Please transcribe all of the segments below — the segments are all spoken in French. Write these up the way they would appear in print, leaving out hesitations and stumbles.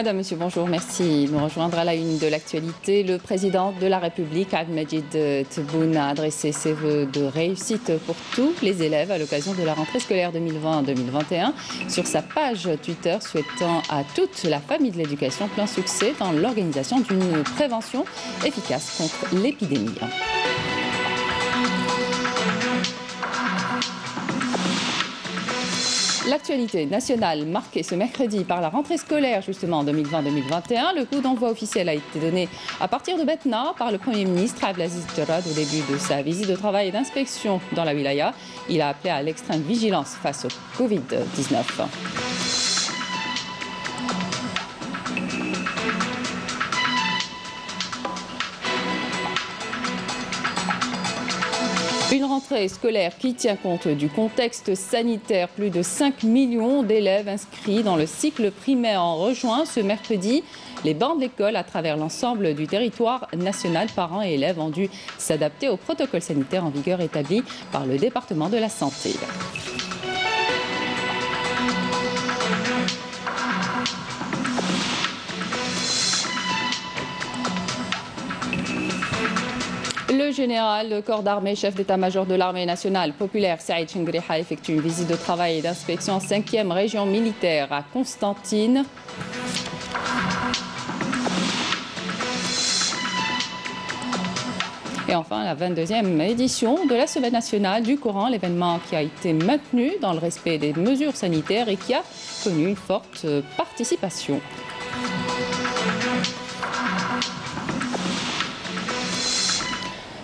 Madame, Monsieur, bonjour, merci de nous rejoindre à la une de l'actualité. Le président de la République, Abdelmajid Tebboune, a adressé ses vœux de réussite pour tous les élèves à l'occasion de la rentrée scolaire 2020-2021 sur sa page Twitter, souhaitant à toute la famille de l'éducation plein succès dans l'organisation d'une prévention efficace contre l'épidémie. L'actualité nationale marquée ce mercredi par la rentrée scolaire justement 2020-2021. Le coup d'envoi officiel a été donné à partir de Betna par le Premier ministre Abdelaziz Jarrad au début de sa visite de travail et d'inspection dans la wilaya. Il a appelé à l'extrême vigilance face au Covid-19. Une rentrée scolaire qui tient compte du contexte sanitaire. Plus de 5 millions d'élèves inscrits dans le cycle primaire en rejoint ce mercredi les bancs d'école à travers l'ensemble du territoire national. Parents et élèves ont dû s'adapter au protocole sanitaire en vigueur établi par le département de la santé. Le général de corps d'armée, chef d'état-major de l'armée nationale populaire, Saïd Chengriha, effectue une visite de travail et d'inspection en 5e région militaire à Constantine. Et enfin, la 22e édition de la Semaine nationale du Coran, l'événement qui a été maintenu dans le respect des mesures sanitaires et qui a connu une forte participation.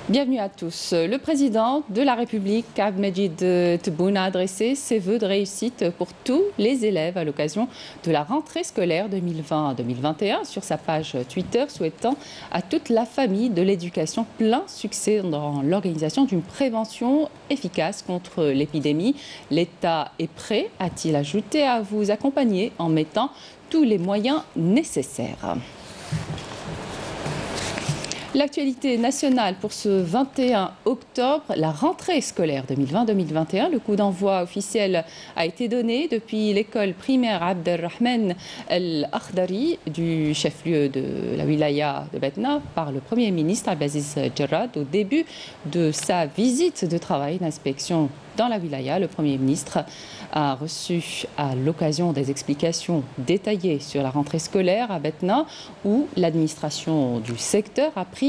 Bienvenue à tous. Le président de la République, Abdelmajid Tebboune, a adressé ses vœux de réussite pour tous les élèves à l'occasion de la rentrée scolaire 2020-2021 sur sa page Twitter, souhaitant à toute la famille de l'éducation plein succès dans l'organisation d'une prévention efficace contre l'épidémie. L'État est prêt, a-t-il ajouté, à vous accompagner en mettant tous les moyens nécessaires. L'actualité nationale pour ce 21 octobre, la rentrée scolaire 2020-2021. Le coup d'envoi officiel a été donné depuis l'école primaire Abdelrahman Al-Akhdari du chef-lieu de la wilaya de Betna par le Premier ministre Abdelaziz Jarrad au début de sa visite de travail d'inspection dans la wilaya. Le Premier ministre a reçu à l'occasion des explications détaillées sur la rentrée scolaire à Betna, où l'administration du secteur a pris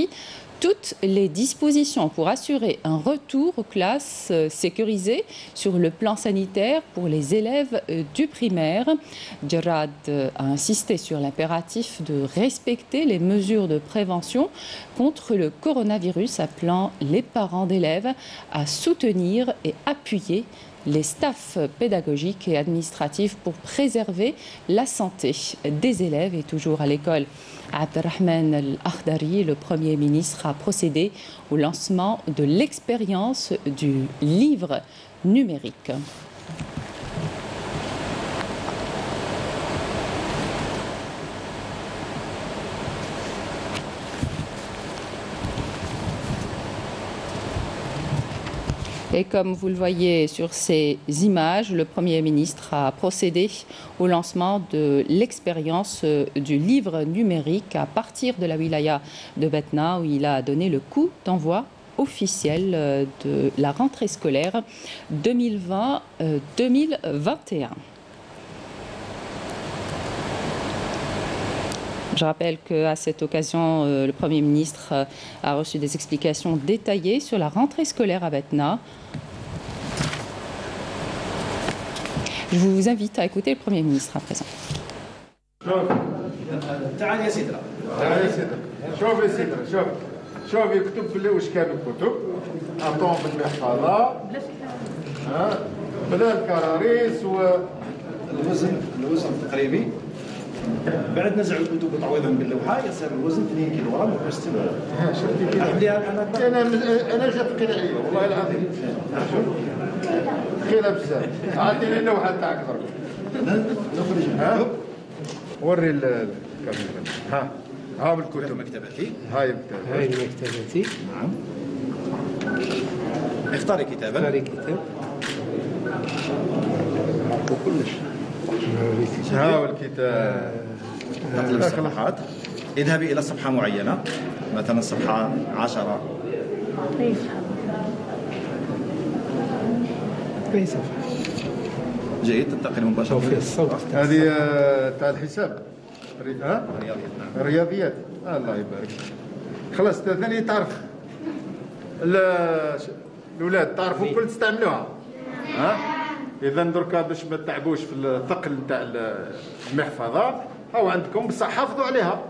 toutes les dispositions pour assurer un retour aux classes sécurisées sur le plan sanitaire pour les élèves du primaire. Jarrad a insisté sur l'impératif de respecter les mesures de prévention contre le coronavirus, appelant les parents d'élèves à soutenir et appuyer les staffs pédagogiques et administratifs pour préserver la santé des élèves. Et toujours à l'école Abdelrahman Al-Akhdari, le Premier ministre a procédé au lancement de l'expérience du livre numérique. Et comme vous le voyez sur ces images, le Premier ministre a procédé au lancement de l'expérience du livre numérique à partir de la wilaya de Betna, où il a donné le coup d'envoi officiel de la rentrée scolaire 2020-2021. Je rappelle qu'à cette occasion, le Premier ministre a reçu des explications détaillées sur la rentrée scolaire à Betna. Je vous invite à écouter le Premier ministre à présent. شوف يكتب في واش كانوا الكتب عطوهم في المحفظه بلا الكراريس الوزن التقريبي بعد نزع الكتب تعويضا باللوحه يصير الوزن 2 كيلوغرام و60 انا جات قناعيه والله العظيم خيره بزاف عطيني اللوحه تاعك درك نخرج وري الكاميرا ها بالكتب مكتبتي هاي مكتبتي نعم اختاري كتابا اختاري كتاب وكلش ها هو الكتاب تقلب الصفحات، اذهبي إلى صفحة معينة، مثلا صفحة 10. أي صفحة؟ جيد، تنتقل مباشرة في الصوت. هذه تاع الحساب. الرياضيات. الله يبارك. خلاص ثاني تعرف الاولاد تعرفوا كل تستعملوها. ها اذا دركا باش ما تعبوش في الثقل نتاع المحفظه، هاو عندكم بصح حافظوا عليها،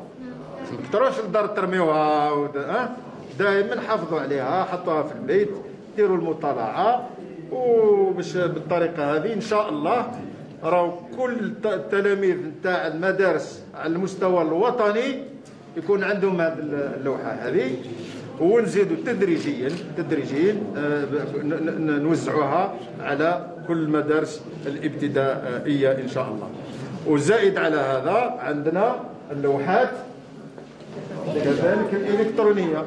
ما تروحوش للدار ترميوها. دائما حافظوا عليها، حطوها في البيت، ديروا المطالعه، وباش بالطريقه هذه ان شاء الله راهو كل التلاميذ نتاع المدارس على المستوى الوطني يكون عندهم هذه اللوحه هذه، ونزيدوا تدريجيا نوزعوها على كل المدارس الابتدائيه ان شاء الله. وزائد على هذا عندنا اللوحات كذلك الالكترونيه،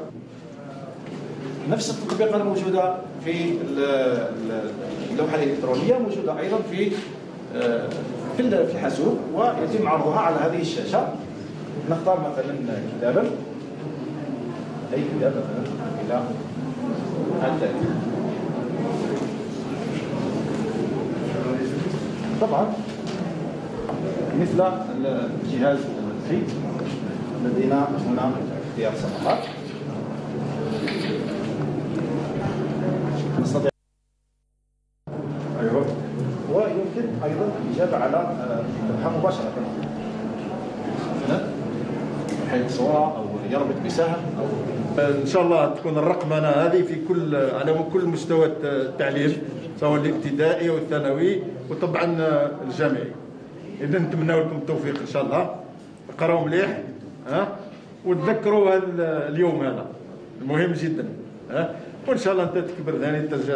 نفس التطبيقات الموجودة في اللوحة الإلكترونية موجودة أيضا في الحاسوب، ويتم عرضها على هذه الشاشة. نختار مثلا كتابا، أي كتاب مثلا إلى التالي. طبعا مثل الجهاز المنزلي لدينا هنا اختيار صفحات، نستطيع ويمكن ايضا الاجابه على اللوحه مباشره، مثلا حيث صوره او يربط بسهم او ان شاء الله تكون الرقمنه هذه في على كل مستوى التعليم، سواء الابتدائي والثانوي وطبعا الجامعي. اذا نتمنى لكم التوفيق ان شاء الله، اقراوا مليح وتذكروا هذا اليوم هذا مهم جدا. وان شاء الله انت تكبر ثاني ترجع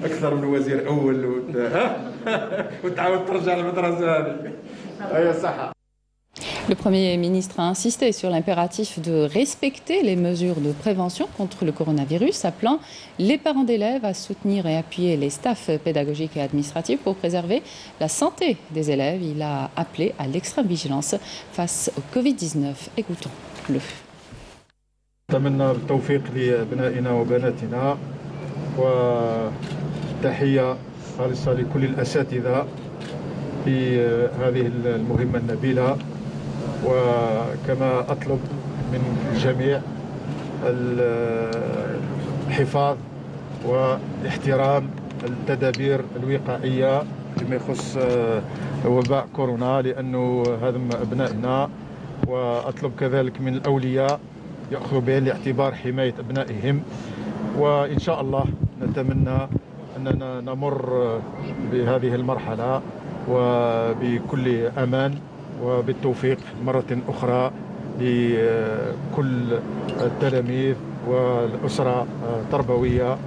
اكثر من وزير اول وتعاود ترجع للمدرسه هذه. اي صحه. Le Premier ministre a insisté sur l'impératif de respecter les mesures de prévention contre le coronavirus, appelant les parents d'élèves à soutenir et appuyer les staffs pédagogiques et administratifs pour préserver la santé des élèves. Il a appelé à l'extrême vigilance face au Covid-19. Écoutons-le. أتمنى بالتوفيق لأبنائنا وبناتنا، وتحية خالصة لكل الأساتذة في هذه المهمة النبيلة. وكما أطلب من الجميع الحفاظ واحترام التدابير الوقائية فيما يخص وباء كورونا، لأنه هذم أبنائنا. وأطلب كذلك من الأولياء يأخذوا بعين الاعتبار حماية أبنائهم، وإن شاء الله نتمنى أننا نمر بهذه المرحلة وبكل أمان وبالتوفيق مرة أخرى لكل التلاميذ والأسرة التربوية.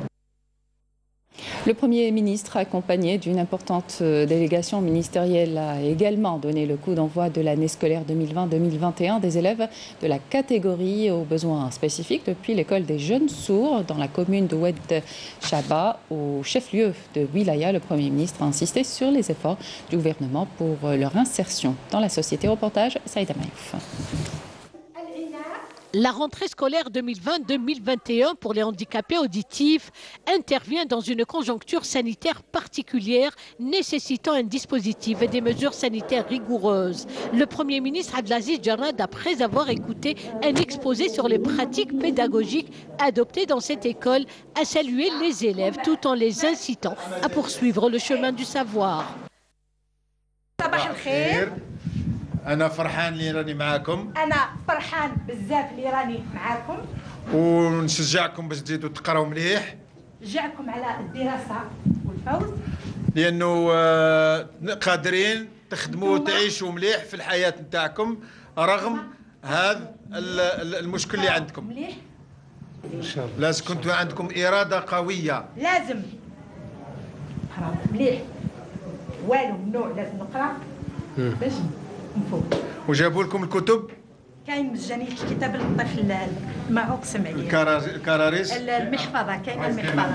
Le Premier ministre, accompagné d'une importante délégation ministérielle, a également donné le coup d'envoi de l'année scolaire 2020-2021 des élèves de la catégorie aux besoins spécifiques depuis l'école des jeunes sourds dans la commune de Oued Chaba, au chef-lieu de Wilaya. Le Premier ministre a insisté sur les efforts du gouvernement pour leur insertion dans la société. Reportage Saïda Mayouf. La rentrée scolaire 2020-2021 pour les handicapés auditifs intervient dans une conjoncture sanitaire particulière nécessitant un dispositif et des mesures sanitaires rigoureuses. Le Premier ministre Abdelaziz Jarrad, après avoir écouté un exposé sur les pratiques pédagogiques adoptées dans cette école, a salué les élèves tout en les incitant à poursuivre le chemin du savoir. أنا فرحان اللي راني معاكم. أنا فرحان بزاف اللي راني معاكم. ونشجعكم باش تزيدوا تقراو مليح. نشجعكم على الدراسة والفوز. لأنه قادرين تخدموا وتعيشوا مليح في الحياة نتاعكم رغم هذا المشكل اللي عندكم. مليح. إن شاء الله. لازم كنتوا عندكم إرادة قوية. لازم. مليح. والو ممنوع لازم نقرا باش. وجابوا لكم الكتب؟ كاين مجاني كتاب للطفل المعوق سمعي. الكراريس؟ المحفظة كاينه المحفظة.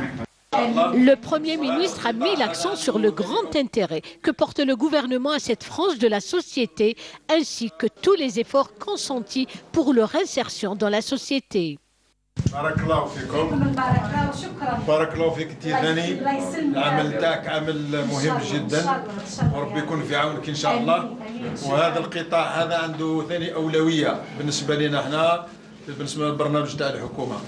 Le Premier ministre a mis l'accent sur le grand intérêt que porte le gouvernement à cette frange de la société, ainsi que tous les efforts consentis pour leur insertion dans la société. بارك الله فيكم. بارك الله فيك تيزاني. العمل تاعك عمل مهم جدا وربي يكون في عونك ان شاء الله. وهذا القطاع هذا عنده ثاني اولويه بالنسبه لنا احنا بالنسبه للبرنامج تاع الحكومه.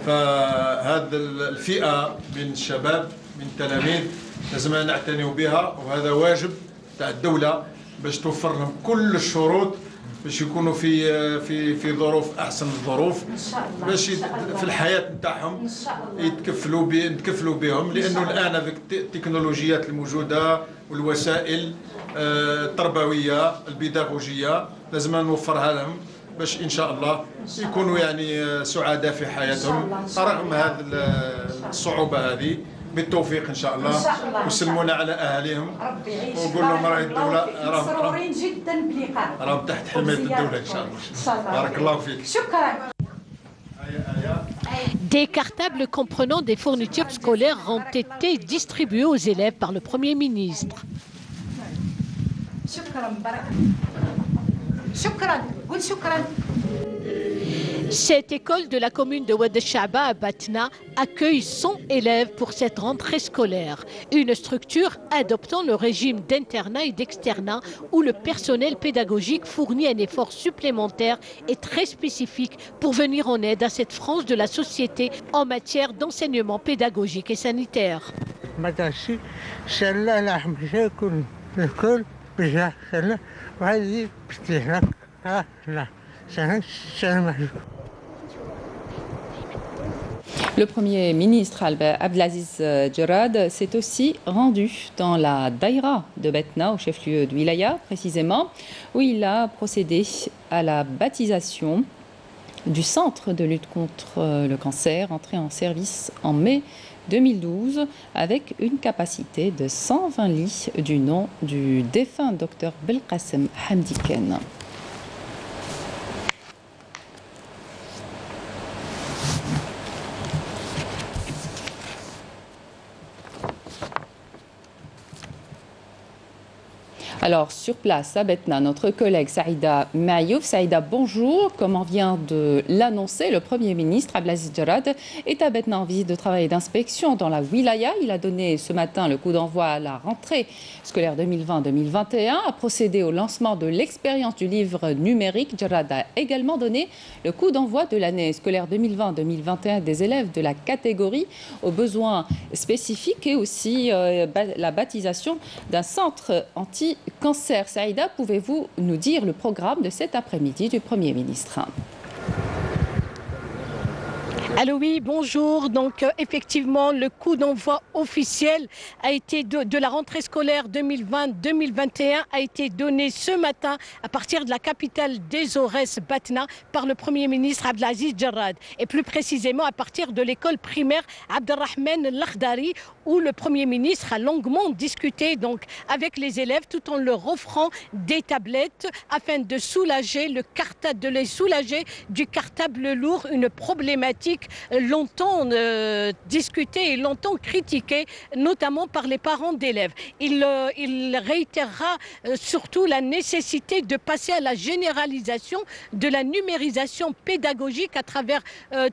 فهذا الفئه من الشباب من التلاميذ لازم نعتنيوا بها وهذا واجب تاع الدوله باش توفر لهم كل الشروط باش يكونوا في ظروف احسن الظروف باش في الحياه نتاعهم نتكفلوا بهم لانه الان في التكنولوجيات الموجوده والوسائل التربويه البيداغوجيه لازم نوفرها لهم باش ان شاء الله يكونوا يعني سعداء في حياتهم رغم هذه الصعوبه هذه. بالتوفيق ان شاء الله وسلمونا على اهاليهم وقول لهم راهي الدوله مسرورين جدا بلقاء راهم تحت حمايه الدوله ان شاء الله. بارك الله فيك. شكرا. Des cartables comprenant des fournitures scolaires ont été distribués aux élèves par le Premier ministre. Cette école de la commune de Oued el-Chaba à Batna accueille 100 élèves pour cette rentrée scolaire. Une structure adoptant le régime d'internat et d'externat où le personnel pédagogique fournit un effort supplémentaire et très spécifique pour venir en aide à cette frange de la société en matière d'enseignement pédagogique et sanitaire. Le Premier ministre Abdelaziz Jarrad s'est aussi rendu dans la Daïra de Batna, au chef-lieu de Wilaya précisément, où il a procédé à la baptisation du centre de lutte contre le cancer, entré en service en mai 2012 avec une capacité de 120 lits du nom du défunt docteur Belkacem Hamdiken. Alors, sur place, à Batna, notre collègue Saïda Mayouf. Saïda, bonjour. Comme on vient de l'annoncer, le Premier ministre Abdelaziz Jarrad est à Batna en visite de travail et d'inspection dans la Wilaya. Il a donné ce matin le coup d'envoi à la rentrée scolaire 2020-2021, a procédé au lancement de l'expérience du livre numérique. Jarrad a également donné le coup d'envoi de l'année scolaire 2020-2021 des élèves de la catégorie aux besoins spécifiques et aussi la baptisation d'un centre anti-cancer. Saïda, pouvez-vous nous dire le programme de cet après-midi du Premier ministre? Allô, oui, bonjour. Donc, effectivement, le coup d'envoi officiel a été de la rentrée scolaire 2020-2021 a été donné ce matin à partir de la capitale des Aurès, Batna, par le Premier ministre Abdelaziz Jarrad. Et plus précisément à partir de l'école primaire Abdelrahman Lakhdari, où le Premier ministre a longuement discuté donc avec les élèves tout en leur offrant des tablettes afin de les soulager du cartable lourd, une problématique longtemps discutée et longtemps critiquée, notamment par les parents d'élèves. Il réitérera surtout la nécessité de passer à la généralisation de la numérisation pédagogique à travers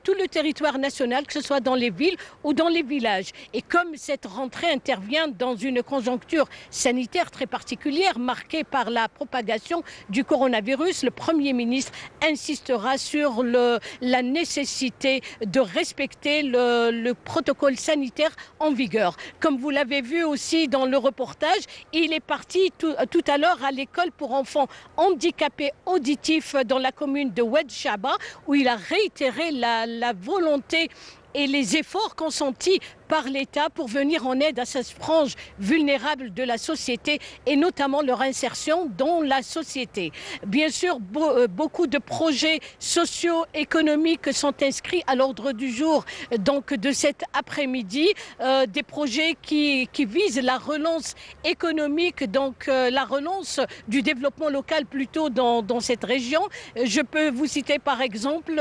tout le territoire national, que ce soit dans les villes ou dans les villages. Et comme cette rentrée intervient dans une conjoncture sanitaire très particulière, marquée par la propagation du coronavirus, le Premier ministre insistera sur la nécessité de respecter le protocole sanitaire en vigueur. Comme vous l'avez vu aussi dans le reportage, il est parti tout à l'heure à l'école pour enfants handicapés auditifs dans la commune de Oued el-Chaba, où il a réitéré la volonté et les efforts consentis par l'État pour venir en aide à cette frange vulnérable de la société et notamment leur insertion dans la société. Bien sûr, beaucoup de projets socio-économiques sont inscrits à l'ordre du jour donc de cet après-midi, des projets qui visent la relance économique, donc la relance du développement local plutôt dans cette région. Je peux vous citer par exemple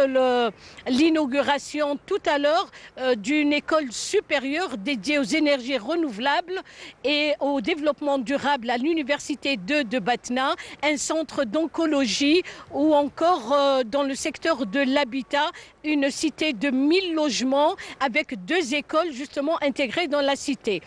l'inauguration tout à l'heure d'une école supérieure supérieur dédié aux énergies renouvelables et au développement durable à l'université de Batna, un centre d'oncologie ou encore dans le secteur de l'habitat, une cité de 1000 logements avec 2 écoles justement intégrées dans la cité.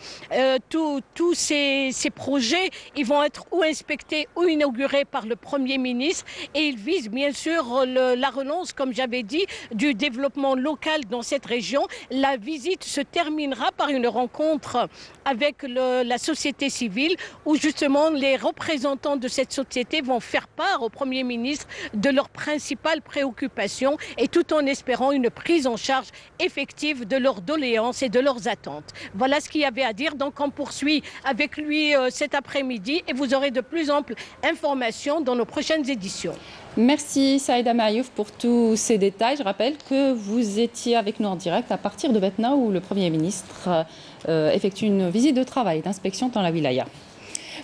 Tous ces projets, ils vont être ou inspectés ou inaugurés par le Premier ministre et ils visent bien sûr la relance, comme j'avais dit, du développement local dans cette région. La visite se terminera par une rencontre avec la société civile où justement les représentants de cette société vont faire part au Premier ministre de leurs principales préoccupations et tout en espérant une prise en charge effective de leurs doléances et de leurs attentes. Voilà ce qu'il y avait à dire. Donc on poursuit avec lui cet après-midi et vous aurez de plus amples informations dans nos prochaines éditions. Merci Saïda Mayouf pour tous ces détails. Je rappelle que vous étiez avec nous en direct à partir de Batna où le Premier ministre effectue une visite de travail d'inspection dans la wilaya.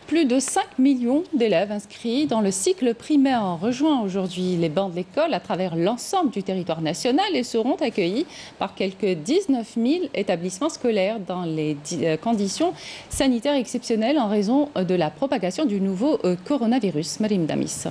Plus de 5 millions d'élèves inscrits dans le cycle primaire ont rejoint aujourd'hui les bancs de l'école à travers l'ensemble du territoire national et seront accueillis par quelques 19 000 établissements scolaires dans les conditions sanitaires exceptionnelles en raison de la propagation du nouveau coronavirus. Marim Damis.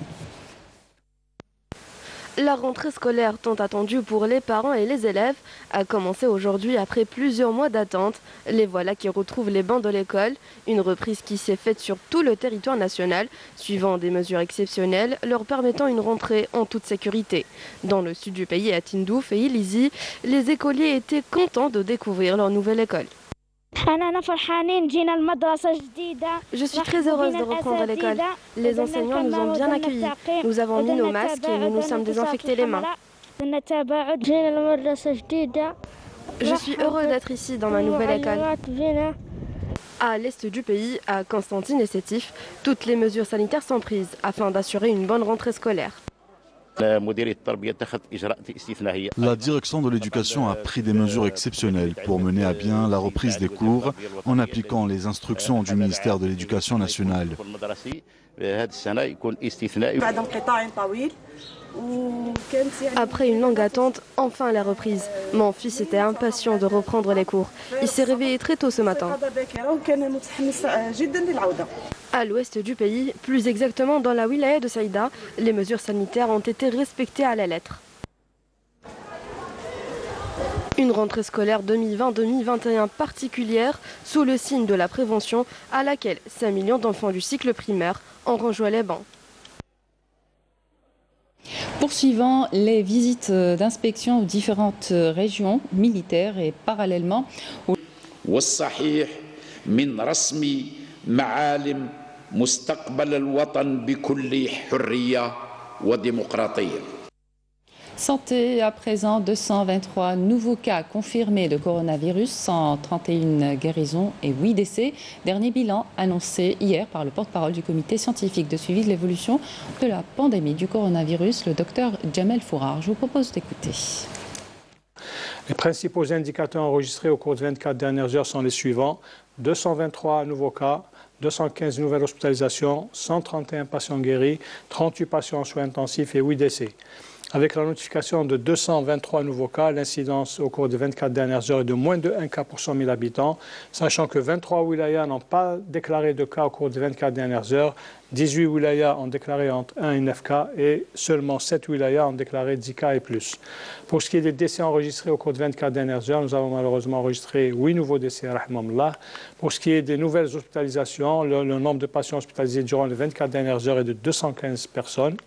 La rentrée scolaire tant attendue pour les parents et les élèves a commencé aujourd'hui après plusieurs mois d'attente. Les voilà qui retrouvent les bancs de l'école, une reprise qui s'est faite sur tout le territoire national, suivant des mesures exceptionnelles leur permettant une rentrée en toute sécurité. Dans le sud du pays, à Tindouf et Ilizi, les écoliers étaient contents de découvrir leur nouvelle école. Je suis très heureuse de reprendre l'école. Les enseignants nous ont bien accueillis. Nous avons mis nos masques et nous nous sommes désinfectés les mains. Je suis heureux d'être ici dans ma nouvelle école. À l'est du pays, à Constantine et Sétif, toutes les mesures sanitaires sont prises afin d'assurer une bonne rentrée scolaire. La direction de l'éducation a pris des mesures exceptionnelles pour mener à bien la reprise des cours en appliquant les instructions du ministère de l'Éducation nationale. Après une longue attente, enfin la reprise. Mon fils était impatient de reprendre les cours. Il s'est réveillé très tôt ce matin. À l'ouest du pays, plus exactement dans la wilaya de Saïda, les mesures sanitaires ont été respectées à la lettre. Une rentrée scolaire 2020-2021 particulière sous le signe de la prévention à laquelle 5 millions d'enfants du cycle primaire ont rejoint les bancs. Poursuivant les visites d'inspection aux différentes régions militaires et parallèlement santé, à présent 223 nouveaux cas confirmés de coronavirus, 131 guérisons et 8 décès. Dernier bilan annoncé hier par le porte-parole du comité scientifique de suivi de l'évolution de la pandémie du coronavirus, le docteur Jamel Fourar. Je vous propose d'écouter. Les principaux indicateurs enregistrés au cours des 24 dernières heures sont les suivants. 223 nouveaux cas, 215 nouvelles hospitalisations, 131 patients guéris, 38 patients en soins intensifs et 8 décès. Avec la notification de 223 nouveaux cas, l'incidence au cours des 24 dernières heures est de moins de 1 cas pour 100 000 habitants, sachant que 23 wilayas n'ont pas déclaré de cas au cours des 24 dernières heures, 18 wilayas ont déclaré entre 1 et 9 cas et seulement 7 wilayas ont déclaré 10 cas et plus. Pour ce qui est des décès enregistrés au cours des 24 dernières heures, nous avons malheureusement enregistré 8 nouveaux décès, rahimahullah. Pour ce qui est des nouvelles hospitalisations, le nombre de patients hospitalisés durant les 24 dernières heures est de 215 personnes.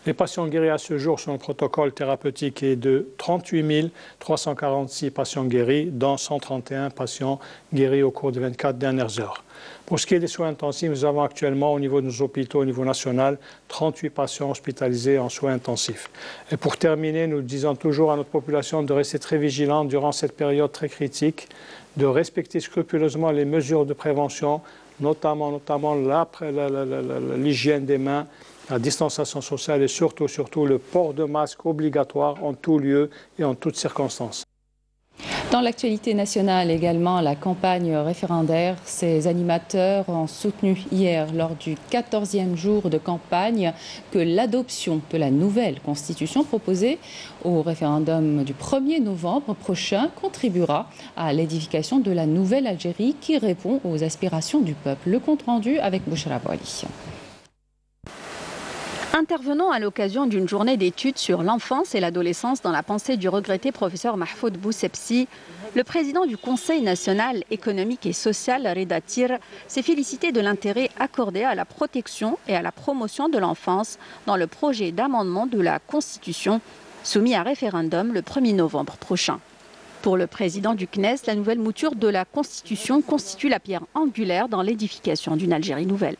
Les patients guéris à ce jour sur le protocole thérapeutique est de 38 346 patients guéris, dont 131 patients guéris au cours des 24 dernières heures. Pour ce qui est des soins intensifs, nous avons actuellement au niveau de nos hôpitaux, au niveau national, 38 patients hospitalisés en soins intensifs. Et pour terminer, nous disons toujours à notre population de rester très vigilante durant cette période très critique, de respecter scrupuleusement les mesures de prévention, notamment l'hygiène des mains, la distanciation sociale et surtout le port de masque obligatoire en tout lieu et en toutes circonstances. Dans l'actualité nationale également, la campagne référendaire, ces animateurs ont soutenu hier lors du 14e jour de campagne que l'adoption de la nouvelle constitution proposée au référendum du 1er novembre prochain contribuera à l'édification de la nouvelle Algérie qui répond aux aspirations du peuple. Le compte rendu avec Bouchra Bouali. Intervenant à l'occasion d'une journée d'études sur l'enfance et l'adolescence dans la pensée du regretté professeur Mahfoud Boussebsi, le président du Conseil national économique et social, Reda Tir, s'est félicité de l'intérêt accordé à la protection et à la promotion de l'enfance dans le projet d'amendement de la Constitution soumis à référendum le 1er novembre prochain. Pour le président du CNES, la nouvelle mouture de la Constitution constitue la pierre angulaire dans l'édification d'une Algérie nouvelle.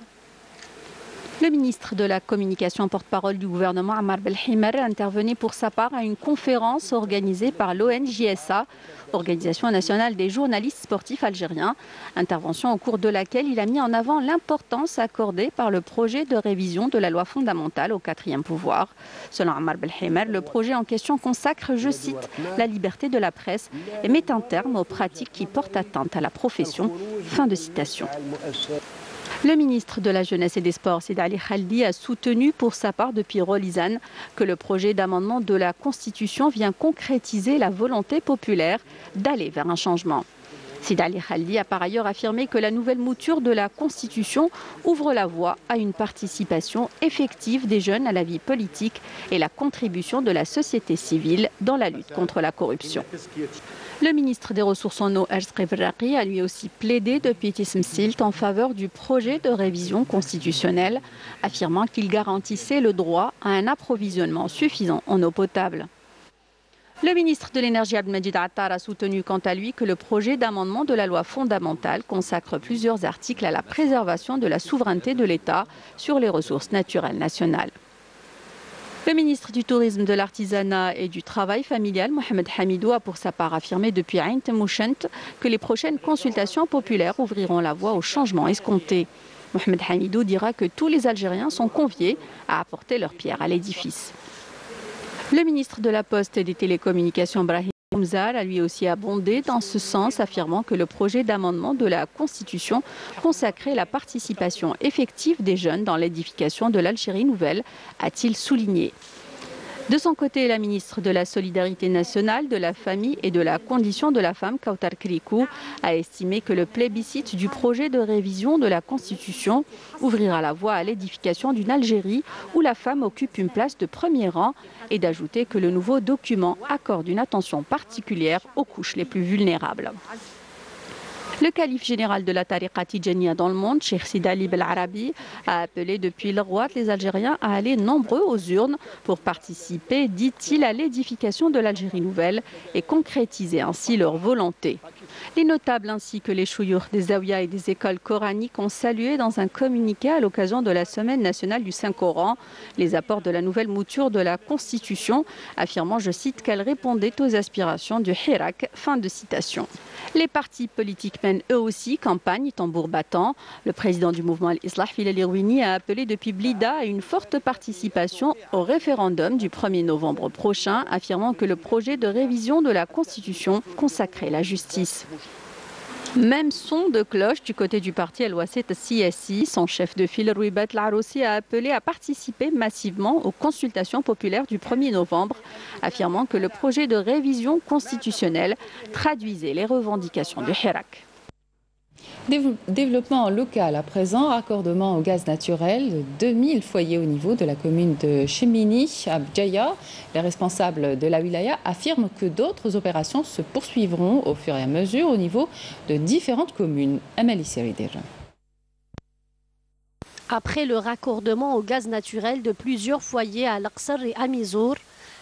Le ministre de la Communication porte-parole du gouvernement, Ammar Belhimer, intervenait pour sa part à une conférence organisée par l'ONJSA, Organisation nationale des journalistes sportifs algériens. Intervention au cours de laquelle il a mis en avant l'importance accordée par le projet de révision de la loi fondamentale au 4e pouvoir. Selon Ammar Belhimer, le projet en question consacre, je cite, la liberté de la presse et met un terme aux pratiques qui portent atteinte à la profession. Fin de citation. Le ministre de la Jeunesse et des Sports, Sidi Ali Khaldi, a soutenu pour sa part depuis Rolizane que le projet d'amendement de la Constitution vient concrétiser la volonté populaire d'aller vers un changement. Sidi Ali Khaldi a par ailleurs affirmé que la nouvelle mouture de la Constitution ouvre la voie à une participation effective des jeunes à la vie politique et la contribution de la société civile dans la lutte contre la corruption. Le ministre des Ressources en eau, Ajri Berraqi, a lui aussi plaidé depuis Tismsilt en faveur du projet de révision constitutionnelle, affirmant qu'il garantissait le droit à un approvisionnement suffisant en eau potable. Le ministre de l'Énergie, Abdelmajid Attar, a soutenu quant à lui que le projet d'amendement de la loi fondamentale consacre plusieurs articles à la préservation de la souveraineté de l'État sur les ressources naturelles nationales. Le ministre du Tourisme, de l'Artisanat et du Travail familial, Mohamed Hamidou, a pour sa part affirmé depuis Ain Temouchent que les prochaines consultations populaires ouvriront la voie au changement escompté. Mohamed Hamidou dira que tous les Algériens sont conviés à apporter leur pierre à l'édifice. Le ministre de la Poste et des Télécommunications, Brahim Moumzar, a lui aussi abondé dans ce sens, affirmant que le projet d'amendement de la Constitution consacrait la participation effective des jeunes dans l'édification de l'Algérie nouvelle, a-t-il souligné. De son côté, la ministre de la Solidarité nationale, de la Famille et de la Condition de la femme, Kautar Krikou, a estimé que le plébiscite du projet de révision de la Constitution ouvrira la voie à l'édification d'une Algérie où la femme occupe une place de premier rang et d'ajouter que le nouveau document accorde une attention particulière aux couches les plus vulnérables. Le calife général de la Tariqa Tidjaniya dans le monde, Cheikh Sidi Ali Belarabi, a appelé depuis l'Arwat les Algériens à aller nombreux aux urnes pour participer, dit-il, à l'édification de l'Algérie nouvelle et concrétiser ainsi leur volonté. Les notables ainsi que les chouyours des zawiyas et des écoles coraniques ont salué dans un communiqué à l'occasion de la Semaine nationale du Saint-Coran les apports de la nouvelle mouture de la Constitution, affirmant, je cite, qu'elle répondait aux aspirations du Hirak. Fin de citation. Les partis politiques mènent eux aussi campagne tambour battant. Le président du mouvement Al-Islah, Filali Rouini, a appelé depuis Blida à une forte participation au référendum du 1er novembre prochain, affirmant que le projet de révision de la Constitution consacrait la justice. Même son de cloche du côté du parti Al-Wasset CSI. Son chef de file, Rouibat Laroussi, a appelé à participer massivement aux consultations populaires du 1er novembre, affirmant que le projet de révision constitutionnelle traduisait les revendications du Hirak. Développement local à présent, raccordement au gaz naturel de 2000 foyers au niveau de la commune de Chemini à Bdjaïa. Les responsables de la wilaya affirment que d'autres opérations se poursuivront au fur et à mesure au niveau de différentes communes. Amélie Serider. Après le raccordement au gaz naturel de plusieurs foyers à Laksar et à Mizour,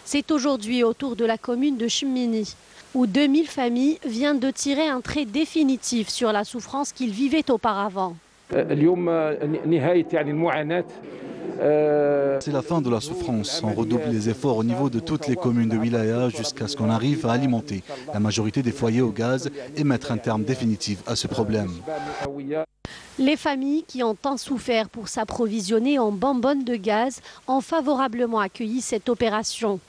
c'est aujourd'hui au tour de la commune de Chemini, où 2000 familles viennent de tirer un trait définitif sur la souffrance qu'ils vivaient auparavant. C'est la fin de la souffrance. On redouble les efforts au niveau de toutes les communes de Wilaya jusqu'à ce qu'on arrive à alimenter la majorité des foyers au gaz et mettre un terme définitif à ce problème. Les familles qui ont tant souffert pour s'approvisionner en bonbonnes de gaz ont favorablement accueilli cette opération.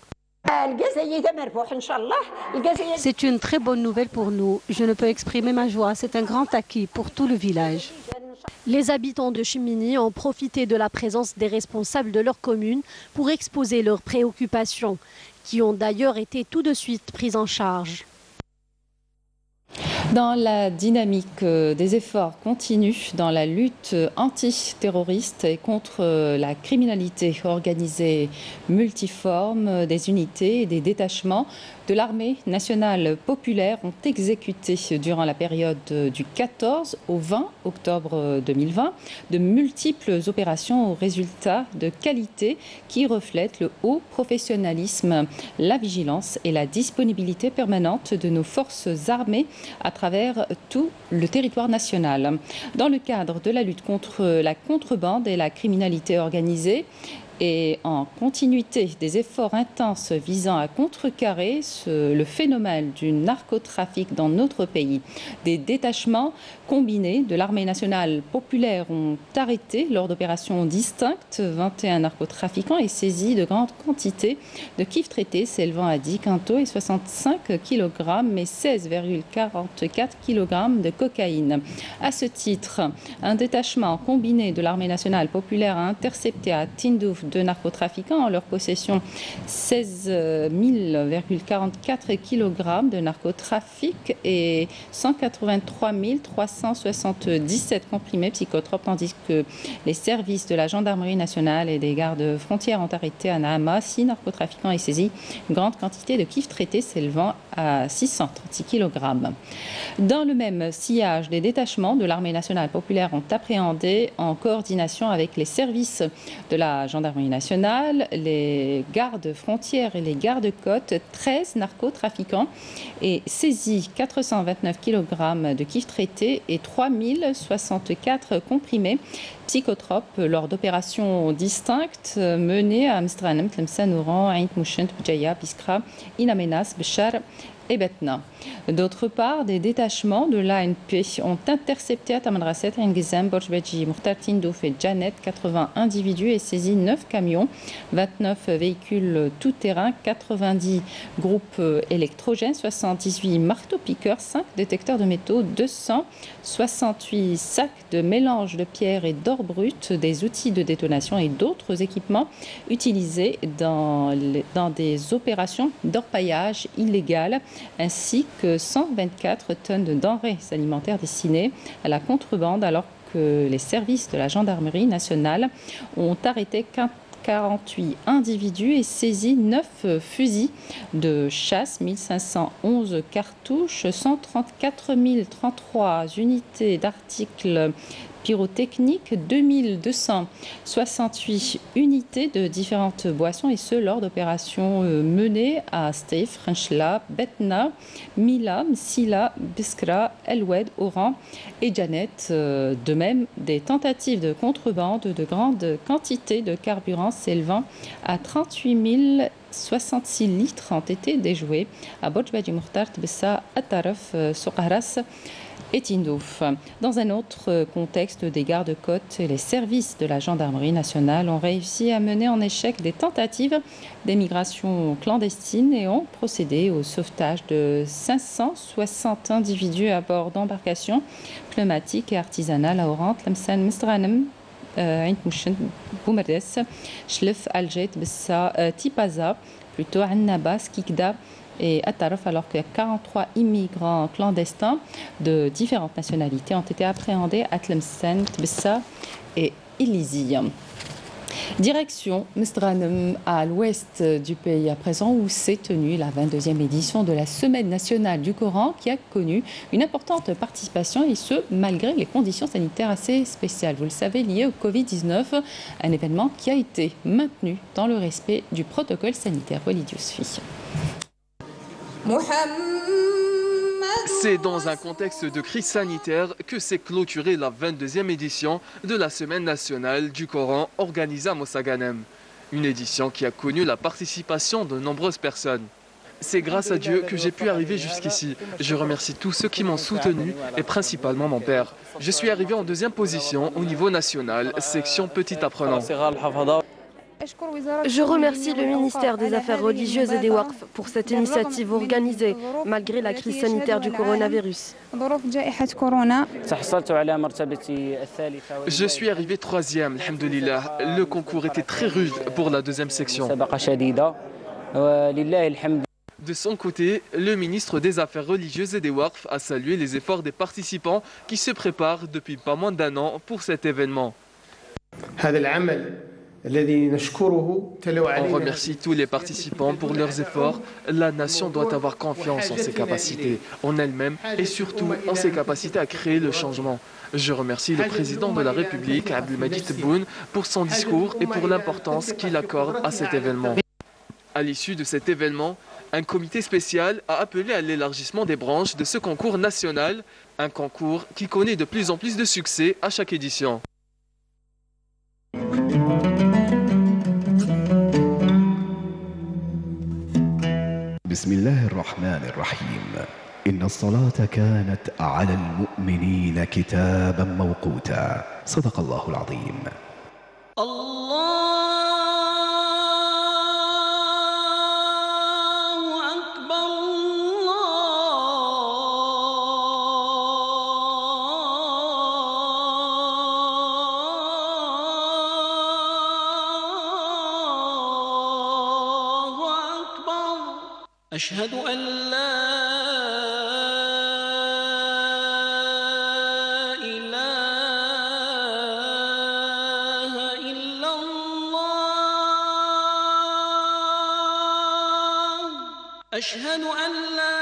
C'est une très bonne nouvelle pour nous. Je ne peux exprimer ma joie. C'est un grand acquis pour tout le village. Les habitants de Chimini ont profité de la présence des responsables de leur commune pour exposer leurs préoccupations, qui ont d'ailleurs été tout de suite prises en charge. Dans la dynamique des efforts continus dans la lutte antiterroriste et contre la criminalité organisée multiforme, des unités et des détachements de l'armée nationale populaire ont exécuté durant la période du 14 au 20 octobre 2020 de multiples opérations aux résultats de qualité qui reflètent le haut professionnalisme, la vigilance et la disponibilité permanente de nos forces armées à travers tout le territoire national. Dans le cadre de la lutte contre la contrebande et la criminalité organisée, et en continuité des efforts intenses visant à contrecarrer le phénomène du narcotrafic dans notre pays. Des détachements combinés de l'armée nationale populaire ont arrêté lors d'opérations distinctes 21 narcotrafiquants et saisi de grandes quantités de kifs traités s'élevant à 10 quintaux et 65 kg et 16,44 kg de cocaïne. À ce titre, un détachement combiné de l'armée nationale populaire a intercepté à Tindouf de narcotrafiquants en leur possession 16,44 kg de narcotrafic et 183 377 comprimés psychotropes, tandis que les services de la gendarmerie nationale et des gardes frontières ont arrêté à Nahama 6 narcotrafiquants et saisi une grande quantité de kifs traités s'élevant à 636 kg. Dans le même sillage, des détachements de l'armée nationale populaire ont appréhendé en coordination avec les services de la gendarmerie nationale, les gardes frontières et les gardes-côtes 13 narcotrafiquants et saisi 429 kg de kifs traités et 3064 comprimés psychotropes lors d'opérations distinctes menées à Amsterdam, Tlemcen, Oran, Ain Mouchent, Bjaya, Biskra, In Amenas, Béchar et Betna. D'autre part, des détachements de l'ANP ont intercepté à Tamanrasset, Ngizem, Borjbeji, Mourtar Tindouf et Janet 80 individus et saisi 9 camions, 29 véhicules tout-terrain, 90 groupes électrogènes, 78 marteaux-piqueurs, 5 détecteurs de métaux, 268 sacs de mélange de pierres et d'or brut, des outils de détonation et d'autres équipements utilisés dans des opérations d'orpaillage illégal, ainsi que 124 tonnes de denrées alimentaires destinées à la contrebande, alors que les services de la gendarmerie nationale ont arrêté 48 individus et saisi 9 fusils de chasse, 1511 cartouches, 134 033 unités d'articles pyrotechniques, 2268 unités de différentes boissons, et ce lors d'opérations menées à Steif, Renchla, Betna, Mila, Msila, Biskra, Elwed, Oran et Janet. De même, des tentatives de contrebande de grandes quantités de carburant s'élevant à 38 066 litres ont été déjoués à Borjbeji, Mourtar, Tbessa, Ataraf, Soqaras et Tindouf. Dans un autre contexte, des gardes-côtes et les services de la gendarmerie nationale ont réussi à mener en échec des tentatives d'émigration clandestine et ont procédé au sauvetage de 560 individus à bord d'embarcations pneumatiques et artisanales à Oran, Tlemcen, Mestраnem, Ain Mouchent, Boumerdes, Chlef, Aljet, Bessa, Tipaza, plutôt Annaba, Skikda et Ataraf, alors que 43 immigrants clandestins de différentes nationalités ont été appréhendés à Tlemcen, Tbessa et Ilizi. Direction Mestраnem, à l'ouest du pays à présent, où s'est tenue la 22e édition de la Semaine nationale du Coran, qui a connu une importante participation, et ce malgré les conditions sanitaires assez spéciales, vous le savez, liées au Covid-19, un événement qui a été maintenu dans le respect du protocole sanitaire. Walid Yousfi. C'est dans un contexte de crise sanitaire que s'est clôturée la 22e édition de la Semaine nationale du Coran organisée à Mosaganem. Une édition qui a connu la participation de nombreuses personnes. C'est grâce à Dieu que j'ai pu arriver jusqu'ici. Je remercie tous ceux qui m'ont soutenu et principalement mon père. Je suis arrivé en 2e position au niveau national, section petit apprenant. Je remercie le ministère des Affaires religieuses et des Waqf pour cette initiative organisée malgré la crise sanitaire du coronavirus. Je suis arrivé 3e, alhamdoulilah. Le concours était très rude pour la 2e section. De son côté, le ministre des Affaires religieuses et des Waqf a salué les efforts des participants qui se préparent depuis pas moins d'1 an pour cet événement. On remercie tous les participants pour leurs efforts. La nation doit avoir confiance en ses capacités, en elle-même et surtout en ses capacités à créer le changement. Je remercie le président de la République, Abdelmadjid Tebboune, pour son discours et pour l'importance qu'il accorde à cet événement. À l'issue de cet événement, un comité spécial a appelé à l'élargissement des branches de ce concours national, un concours qui connaît de plus en plus de succès à chaque édition. بسم الله الرحمن الرحيم إن الصلاة كانت على المؤمنين كتابا موقوتا صدق الله العظيم. أشهد أن لا إله إلا الله أشهد أن لا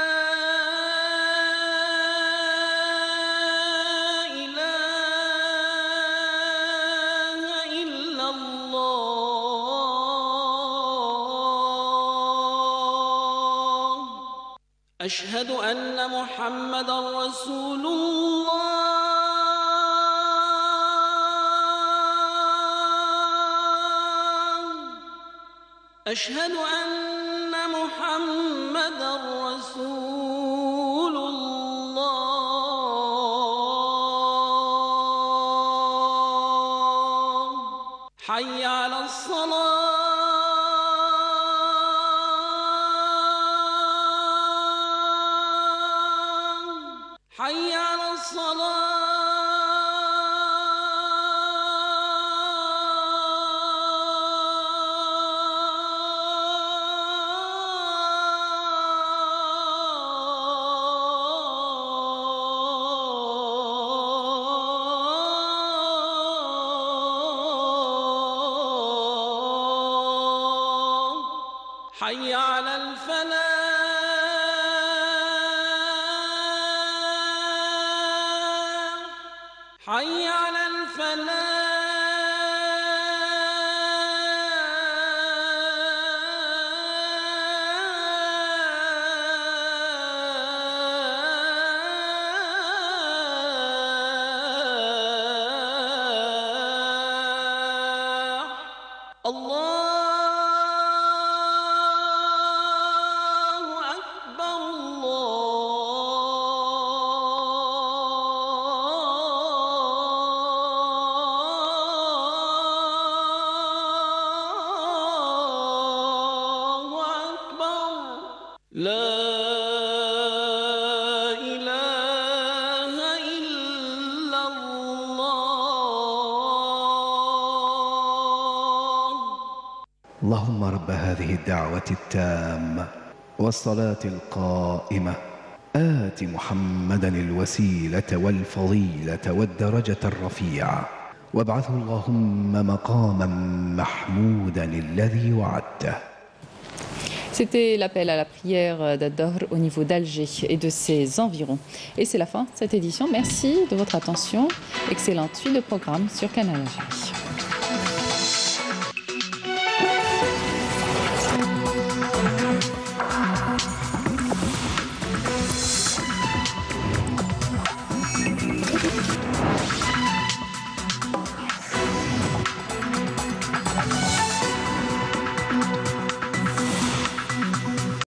إله إلا الله أشهد أن محمدًا رسول الله أشهد أن محمدًا رسول الله حي على الصلاة حي على الصلاة حي على الفلاح حي على الفلاح الله أكبر الله أكبر لا إله إلا الله اللهم رب هذه الدعوة التامة والصلاة القائمة آت محمدا الوسيلة والفضيلة والدرجة الرفيعة وابعثه اللهم مقاما محمودا الذي وعدته. C'était l'appel à la prière d'Ad-Dahr au niveau d'Alger et de ses environs. Et c'est la fin de cette édition. Merci de votre attention. Excellente suite de programme sur Canal Algérie.